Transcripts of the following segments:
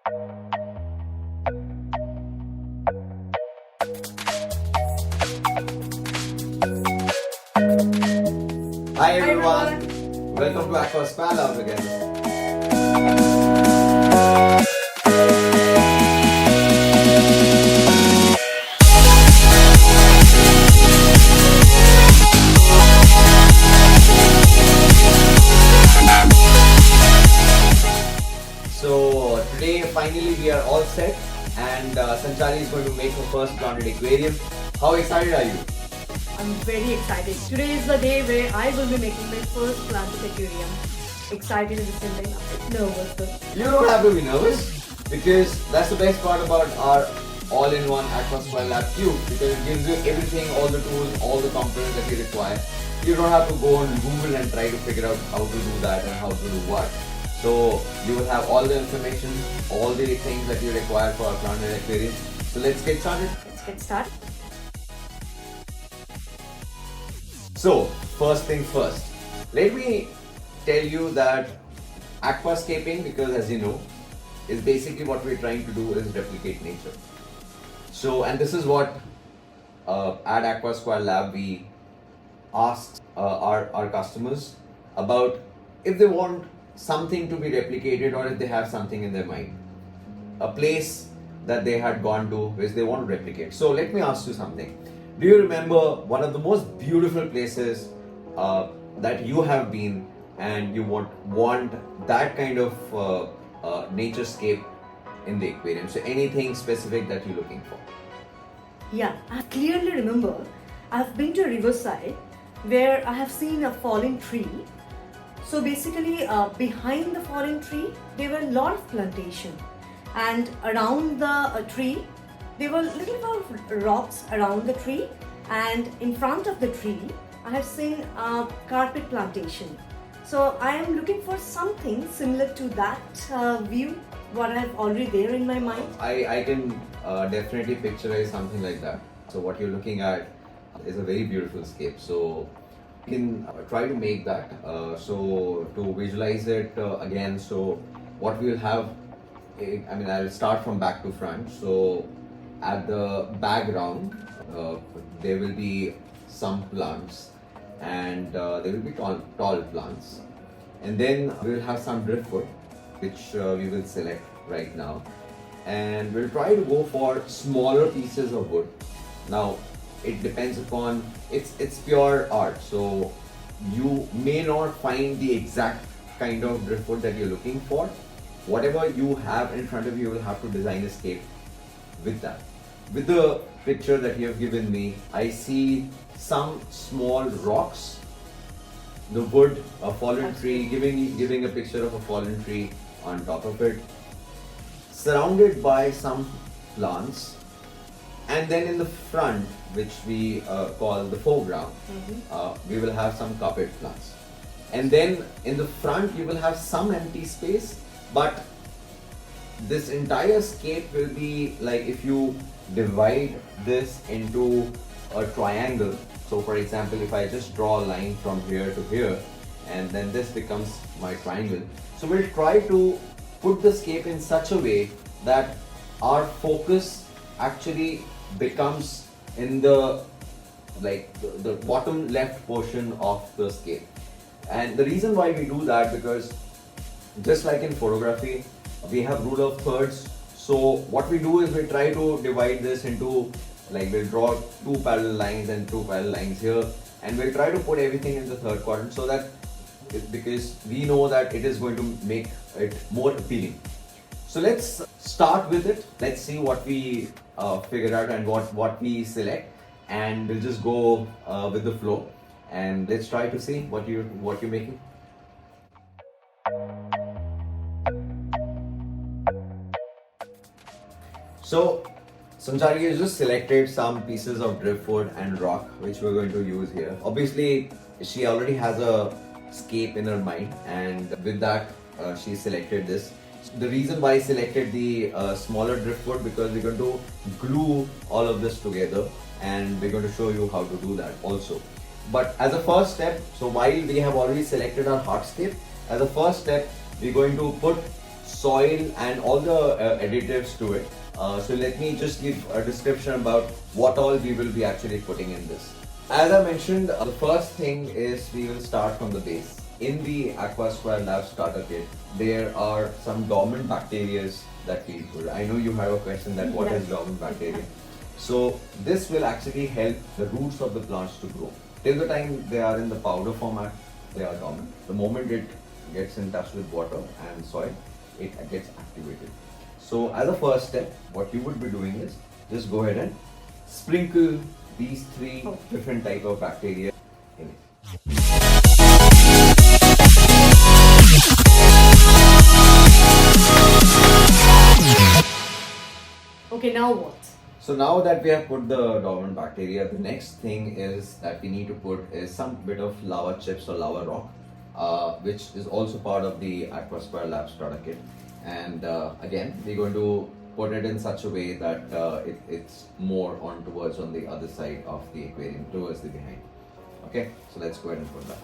Hi everyone, welcome to Aqua² Lab again. So today finally we are all set and Sanchari is going to make her first planted aquarium. How excited are you? I'm very excited. Today is the day where I will be making my first planted aquarium. Excited at the same time, a bit nervous though. You don't have to be nervous because that's the best part about our all-in-one Aqua² Lab Cube, because it gives you everything, all the tools, all the components that you require. You don't have to go on Google and try to figure out how to do that and how to do what. So you will have all the information, all the things that you require for a planted aquarium. So let's get started. Let's get started. So first thing first, let me tell you that aquascaping, because as you know, is basically what we're trying to do is replicate nature. So, and this is what at Aqua² Lab we ask our customers about if they want something to be replicated or if they have something in their mind, a place that they had gone to which they want to replicate. So let me ask you something. Do you remember one of the most beautiful places that you have been and you want that kind of naturescape in the aquarium? So anything specific that you're looking for? Yeah, I clearly remember I've been to Riverside where I have seen a fallen tree. So basically behind the fallen tree there were a lot of plantation, and around the tree there were little bit of rocks around the tree, and in front of the tree I have seen a carpet plantation. So I am looking for something similar to that view, what I have already there in my mind. I can definitely picturize something like that. So what you're looking at is a very beautiful scape. So you can try to make that. So to visualize it again, so what we will have, I mean, I'll start from back to front. So at the background, there will be some plants, and there will be tall plants, and then we will have some driftwood which we will select right now, and we'll try to go for smaller pieces of wood. Now it depends upon, it's pure art, so you may not find the exact kind of driftwood that you're looking for. Whatever you have in front of you, you will have to design a scape with that. With the picture that you have given me, I see some small rocks, the wood, a fallen tree, giving a picture of a fallen tree on top of it, surrounded by some plants, and then in the front, which we call the foreground, we will have some carpet plants, and then in the front you will have some empty space, but this entire scape will be like, if you divide this into a triangle. So for example, if I just draw a line from here to here, and then this becomes my triangle. So we'll try to put the scape in such a way that our focus actually becomes in the the bottom left portion of the scape. And the reason why we do that, because just like in photography, we have rule of thirds. So what we do is we try to divide this into, like, we'll draw two parallel lines and two parallel lines here, and we'll try to put everything in the third quadrant, so that because we know that it is going to make it more appealing. So let's start with it. Let's see what we figure out and what we select, and we'll just go with the flow, and let's try to see what you're making. So Sanchari has just selected some pieces of driftwood and rock which we're going to use here. Obviously, she already has a scape in her mind, and with that she selected this. The reason why I selected the smaller driftwood, because we're going to glue all of this together, and we're going to show you how to do that also. But as a first step, so while we have already selected our hardscape, as a first step we're going to put soil and all the additives to it. So let me just give a description about what all we will be actually putting in this. As I mentioned, the first thing is we will start from the base. In the Aqua² Lab starter kit, there are some dormant bacteria that we put. I know you have a question that what is dormant bacteria. So this will actually help the roots of the plants to grow. Till the time they are in the powder format, they are dormant. The moment it gets in touch with water and soil, it gets activated. So as a first step, what you would be doing is just go ahead and sprinkle these three different type of bacteria in it. Okay, now what? So now that we have put the dormant bacteria, the next thing is that we need to put is some bit of lava chips or lava rock, which is also part of the Aqua² Lab starter kit. And again, we're going to put it in such a way that it's more on towards on the other side of the aquarium, towards the behind. Okay, so let's go ahead and put that.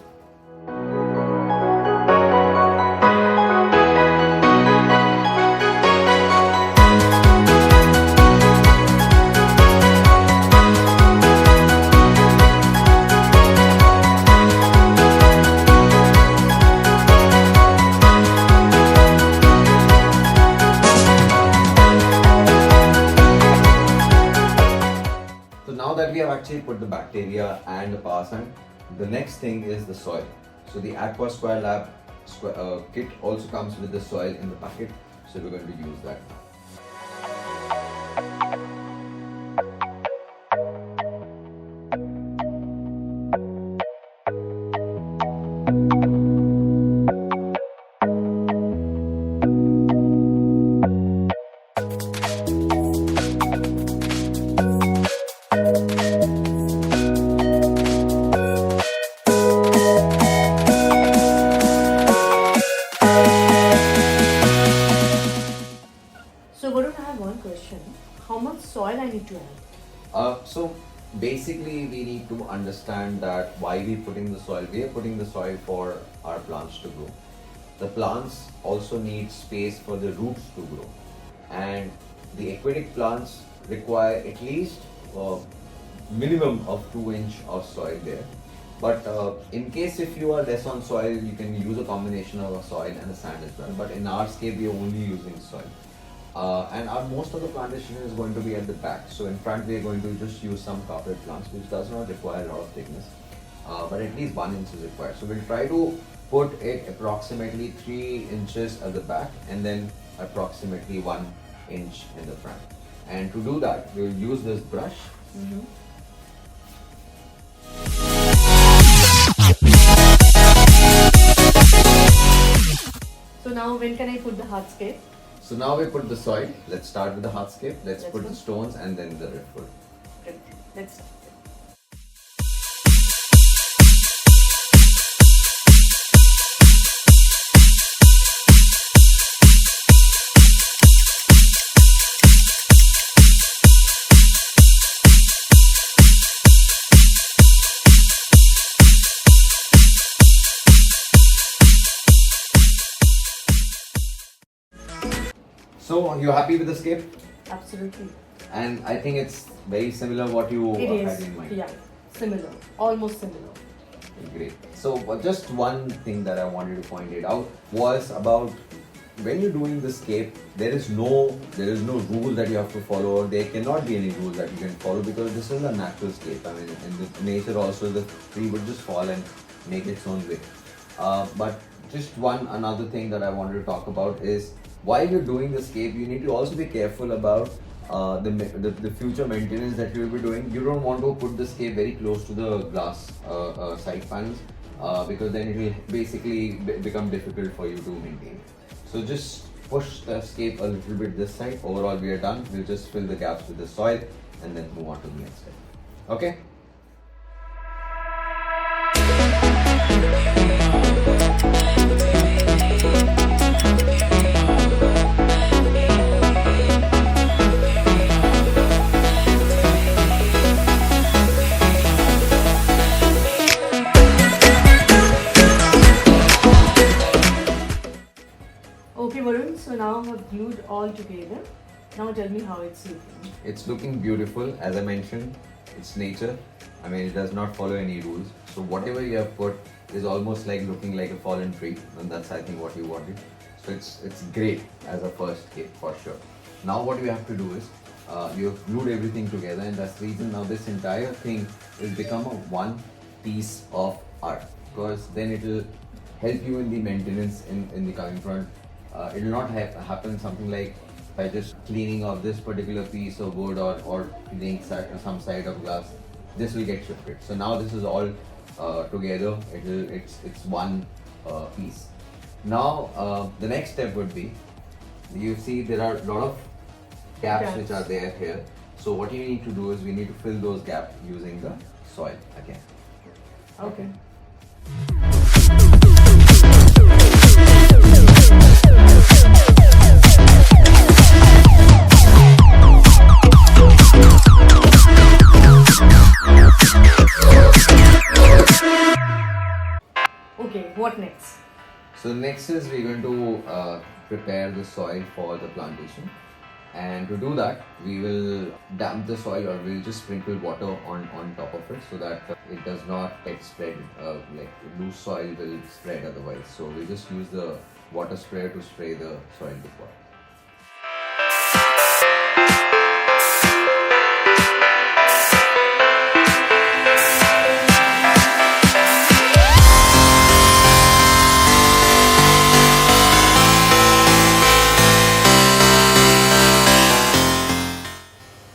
Now that we have actually put the bacteria and the power sign, the next thing is the soil. So the Aqua² Lab kit also comes with the soil in the packet, so we're going to use that now. So Varun, I have one question. How much soil I need to add? So basically we need to understand that why we're putting the soil. We are putting the soil for our plants to grow. The plants also need space for the roots to grow, and the aquatic plants require at least minimum of 2 inch of soil there. But in case if you are less on soil, you can use a combination of a soil and a sand as well. But in our scape, we are only using soil. And most of the plantation is going to be at the back. So in front, we are going to just use some carpet plants, which does not require a lot of thickness. But at least 1 inch is required. So we'll try to put it approximately 3 inches at the back and then approximately 1 inch in the front. And to do that, we'll use this brush. So now when can I put the hardscape? So now we put the soil. Let's start with the hardscape. Let's put go. the stones and then the driftwood. Okay, let's start. So you're happy with the scape? Absolutely. And I think it's very similar what you It had is. in mind. Yeah, similar. Almost similar. Great. So just one thing that I wanted to point it out was about when you're doing the scape, there is no rule that you have to follow, or there cannot be any rule that you can follow, because this is a natural scape. I mean, in the nature also, the tree would just fall and make its own way. But just another thing that I wanted to talk about is, while you're doing the scape, you need to also be careful about the future maintenance that you will be doing. You don't want to put the scape very close to the glass side panels, because then it will basically become difficult for you to maintain. So just push the scape a little bit this side. Overall, we are done. We'll just fill the gaps with the soil and then move on to the next step. Okay? Okay, Varun. So now all together. Now tell me how it's looking. It's looking beautiful. As I mentioned, it's nature. I mean, it does not follow any rules. So whatever you have put is almost like looking like a fallen tree, and that's I think what you wanted. So it's great as a first kit for sure. Now what you have to do is you have glued everything together, and that's the reason now this entire thing will become a one piece of art, because then it will help you in the maintenance in the coming front. It will not happen something like by just cleaning of this particular piece of wood or cleaning some side of glass. This will get shifted. So now this is all together. It's one piece. Now the next step would be, you see there are a lot of gaps which are there here. So what you need to do is we need to fill those gaps using the soil again. Okay. Okay, what next? So next is we're going to prepare the soil for the plantation, and to do that we will damp the soil, or we'll just sprinkle water on top of it so that it does not get spread, like loose soil will spread otherwise. So we just use the water sprayer to spray the soil with water.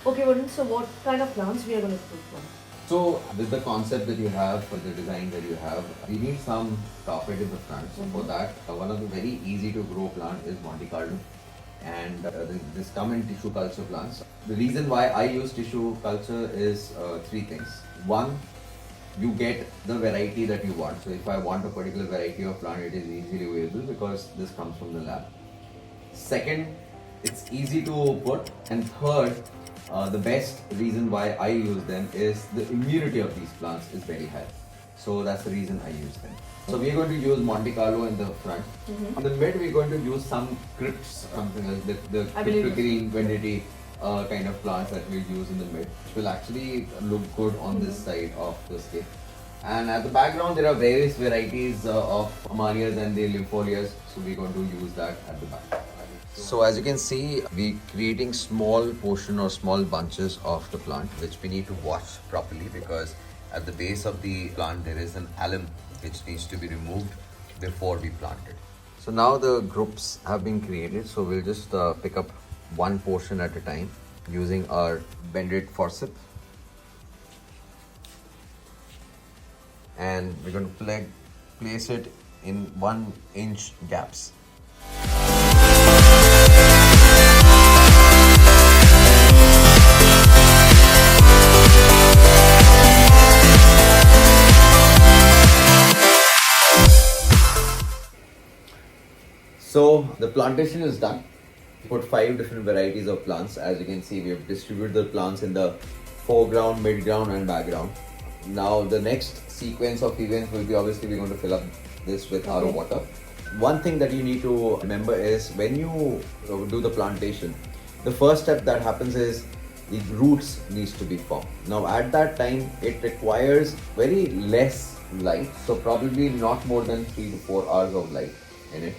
Okay, Varun, so what kind of plants we are going to put on? So with the concept that you have, for the design that you have, we need some carpet in the front. So for that, one of the very easy to grow plant is Monte Carlo, and this come in tissue culture plants. The reason why I use tissue culture is three things. One, you get the variety that you want. So if I want a particular variety of plant, it is easily available because this comes from the lab. Second, it's easy to put, and third, the best reason why I use them is the immunity of these plants is very high. So that's the reason I use them. So we're going to use Monte Carlo in the front. On the mid, we're going to use some crypts, something like the green vendity kind of plants that we'll use in the mid, which will actually look good on this side of the scape. And at the background, there are various varieties of Amanias and the Lympholias. So we're going to use that at the back. So as you can see, we're creating small portion or small bunches of the plant, which we need to wash properly, because at the base of the plant there is an alum which needs to be removed before we plant it. So now the groups have been created, so we'll just pick up one portion at a time using our bended forceps, and we're going to place it in 1 inch gaps. So the plantation is done. We put 5 different varieties of plants. As you can see, we have distributed the plants in the foreground, midground and background. Now the next sequence of events will be, obviously we're going to fill up this with our water. One thing that you need to remember is when you do the plantation, the first step that happens is the roots needs to be formed. Now at that time, it requires very less light. So probably not more than 3 to 4 hours of light in it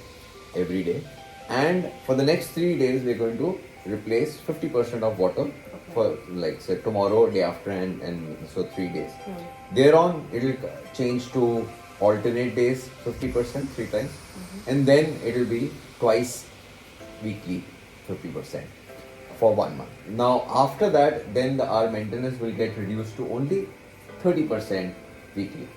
every day, and for the next 3 days we're going to replace 50% of water for, like, say tomorrow, day after, and so 3 days. Thereon it will change to alternate days 50% 3 times, and then it will be twice weekly 50% for 1 month. Now after that, then our maintenance will get reduced to only 30% weekly,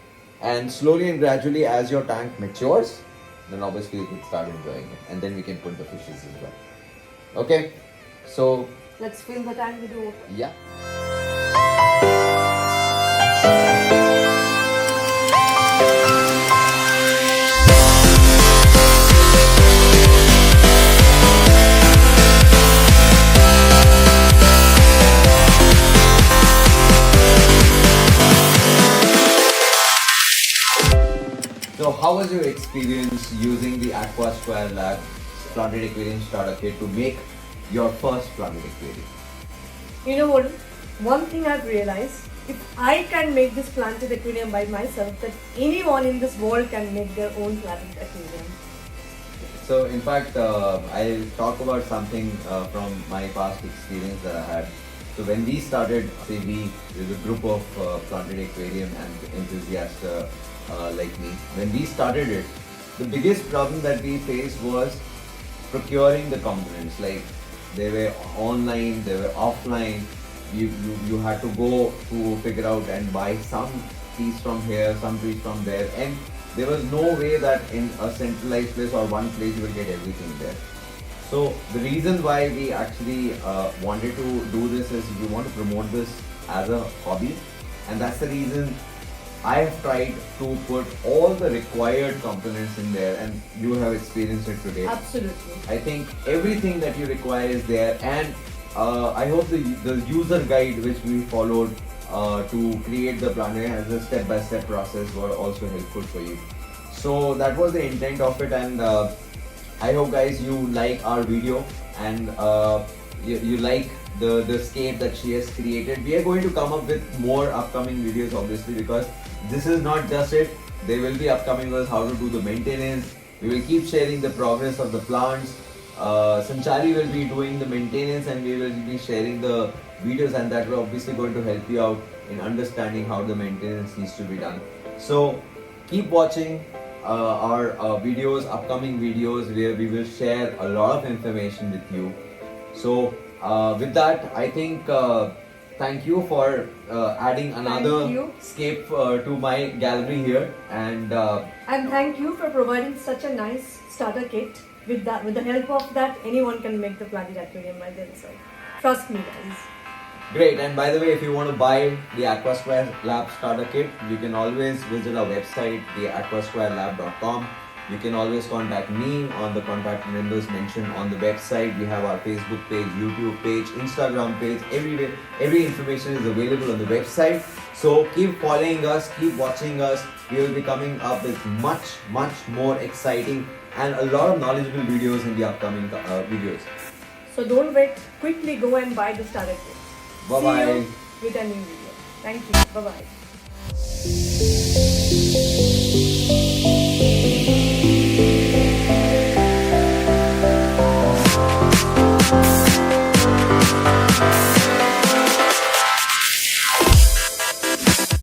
and slowly and gradually as your tank matures, then obviously you can start enjoying it, and then we can put the fishes as well. Okay, so let's fill the tank with water. Yeah. So how was your experience using the Aqua² Lab planted aquarium starter kit to make your first planted aquarium? You know what? One thing I've realized, if I can make this planted aquarium by myself, that anyone in this world can make their own planted aquarium. So in fact, I'll talk about something from my past experience that I had. So when we started, say there's a group of planted aquarium and enthusiasts like me. When we started it, the biggest problem that we faced was procuring the components. Like they were online, they were offline. You had to go to figure out and buy some piece from here, some piece from there, and there was no way that in a centralized place or one place you will get everything there. So the reason why we actually wanted to do this is we want to promote this as a hobby, and that's the reason I have tried to put all the required components in there, and you have experienced it today. Absolutely. I think everything that you require is there, and I hope the user guide which we followed to create the planner as a step-by-step process were also helpful for you. So that was the intent of it, and I hope guys you like our video and you like the scape that she has created. We are going to come up with more upcoming videos obviously, because this is not just it. There will be upcoming ones, how to do the maintenance. We will keep sharing the progress of the plants. Sanchali will be doing the maintenance and we will be sharing the videos, and that will obviously going to help you out in understanding how the maintenance needs to be done. So keep watching our videos, upcoming videos, where we will share a lot of information with you. So with that, I think thank you for adding another scape to my gallery here, and thank you for providing such a nice starter kit. With the help of that, anyone can make the planted aquarium by themselves. Trust me, guys. Great. And by the way, if you want to buy the Aqua²Lab starter kit, you can always visit our website, the Aqua²Lab.com. You can always contact me on the contact numbers mentioned on the website. We have our Facebook page, YouTube page, Instagram page, everywhere. Every information is available on the website. So keep following us, keep watching us. We will be coming up with much more exciting and a lot of knowledgeable videos in the upcoming videos. So don't wait, quickly go and buy the starter kit. Bye bye. See you with a new video. Thank you. Bye bye.